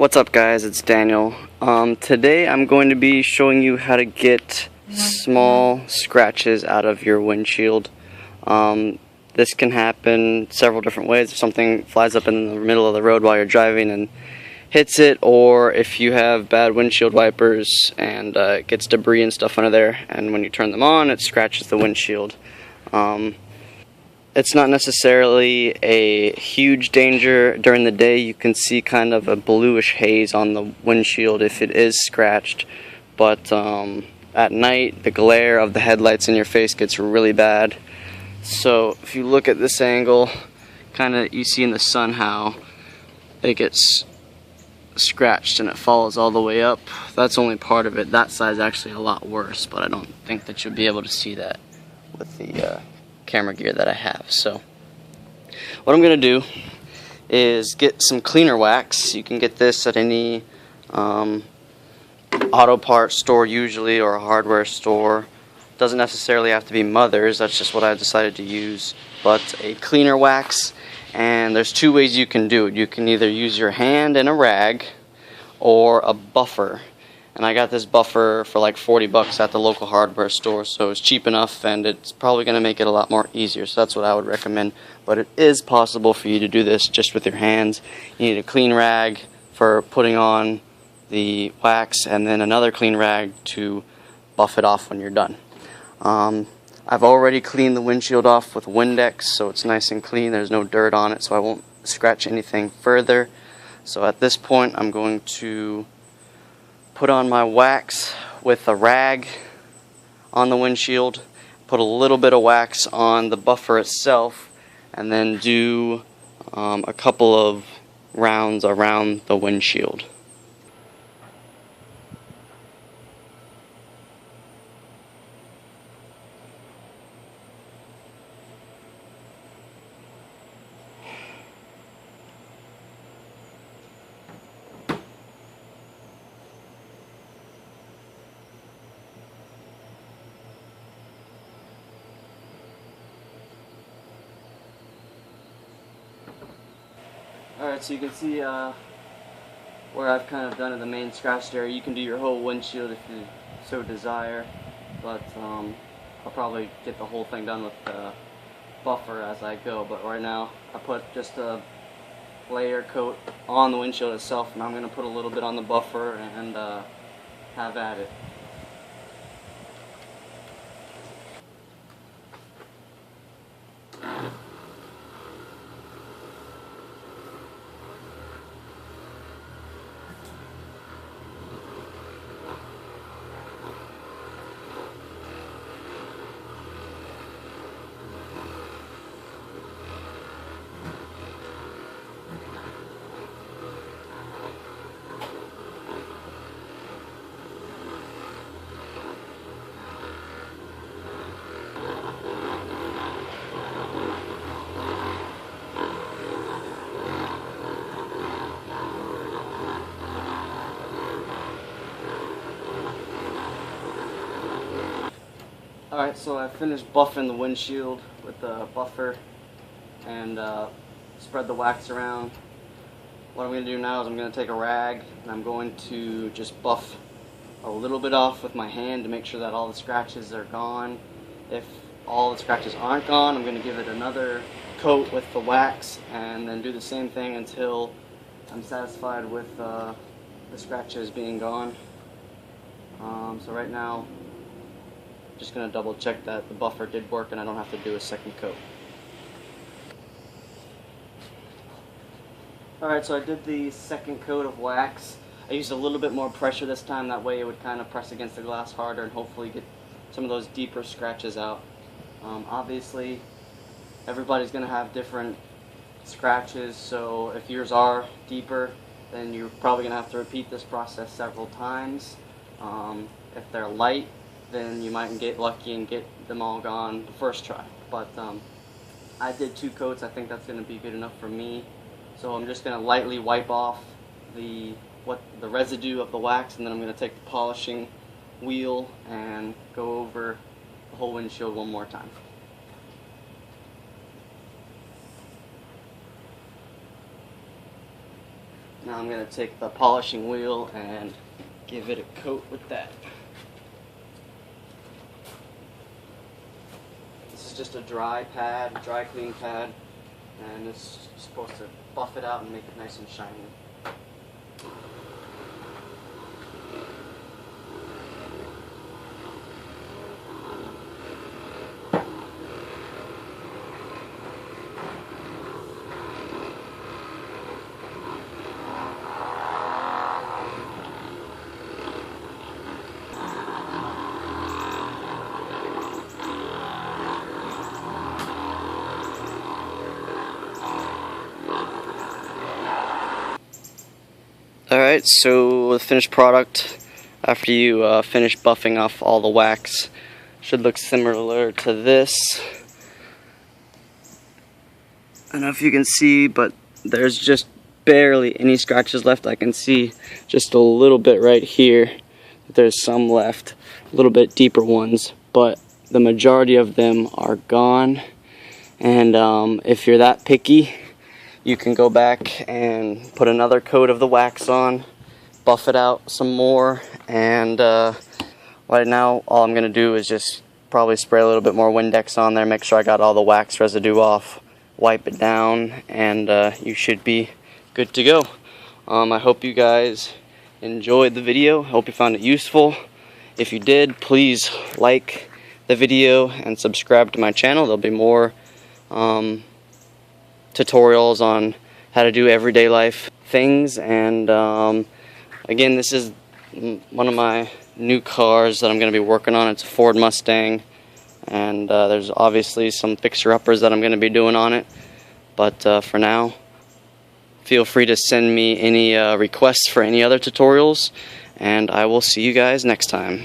What's up guys, it's Daniel. Today I'm going to be showing you how to get small scratches out of your windshield. This can happen several different ways. If something flies up in the middle of the road while you're driving and hits it, or if you have bad windshield wipers and it gets debris and stuff under there, and when you turn them on it scratches the windshield. It's not necessarily a huge danger. During the day you can see kind of a bluish haze on the windshield if it is scratched, but at night the glare of the headlights in your face gets really bad. So if you look at this angle, kind of you see in the sun how it gets scratched and it follows all the way up. That's only part of it. That side's actually a lot worse, but I don't think that you'll be able to see that with the camera gear that I have. So what I'm gonna do is get some cleaner wax. You can get this at any auto parts store usually, or a hardware store. Doesn't necessarily have to be Mother's, that's just what I decided to use, but a cleaner wax. And there's two ways you can do it. You can either use your hand and a rag or a buffer. And I got this buffer for like 40 bucks at the local hardware store, so it's cheap enough and it's probably going to make it a lot more easier, so that's what I would recommend. But it is possible for you to do this just with your hands. You need a clean rag for putting on the wax and then another clean rag to buff it off when you're done. I've already cleaned the windshield off with Windex, so it's nice and clean. There's no dirt on it, so I won't scratch anything further. So at this point I'm going to put on my wax with a rag on the windshield, put a little bit of wax on the buffer itself, and then do a couple of rounds around the windshield. Alright, so you can see where I've kind of done in the main scratch area. You can do your whole windshield if you so desire, but I'll probably get the whole thing done with the buffer as I go. But right now I put just a layer coat on the windshield itself, and I'm going to put a little bit on the buffer and have at it. Alright, so I finished buffing the windshield with the buffer and spread the wax around. What I'm going to do now is I'm going to take a rag and I'm going to just buff a little bit off with my hand to make sure that all the scratches are gone. If all the scratches aren't gone, I'm going to give it another coat with the wax and then do the same thing until I'm satisfied with the scratches being gone. So right now just going to double check that the buffer did work and I don't have to do a second coat. Alright, so I did the second coat of wax. I used a little bit more pressure this time, that way it would kind of press against the glass harder and hopefully get some of those deeper scratches out. Obviously everybody's going to have different scratches, so if yours are deeper then you're probably going to have to repeat this process several times. If they're light, then you might get lucky and get them all gone the first try. But I did 2 coats. I think that's going to be good enough for me. So I'm just going to lightly wipe off the residue of the wax, and then I'm going to take the polishing wheel and go over the whole windshield one more time. Now I'm going to take the polishing wheel and give it a coat with that. This is just a dry clean pad, and it's supposed to buff it out and make it nice and shiny. Alright, so the finished product, after you finish buffing off all the wax, should look similar to this. I don't know if you can see, but there's just barely any scratches left. I can see just a little bit right here. There's some left, a little bit deeper ones, but the majority of them are gone. And if you're that picky, you can go back and put another coat of the wax on, buff it out some more, and right now all I'm going to do is just probably spray a little bit more Windex on there, make sure I got all the wax residue off, wipe it down, and you should be good to go. I hope you guys enjoyed the video. I hope you found it useful. If you did, please like the video and subscribe to my channel. There'll be more tutorials on how to do everyday life things. And again, this is one of my new cars that I'm going to be working on. It's a Ford Mustang, and there's obviously some fixer-uppers that I'm going to be doing on it, but for now, feel free to send me any requests for any other tutorials, and I will see you guys next time.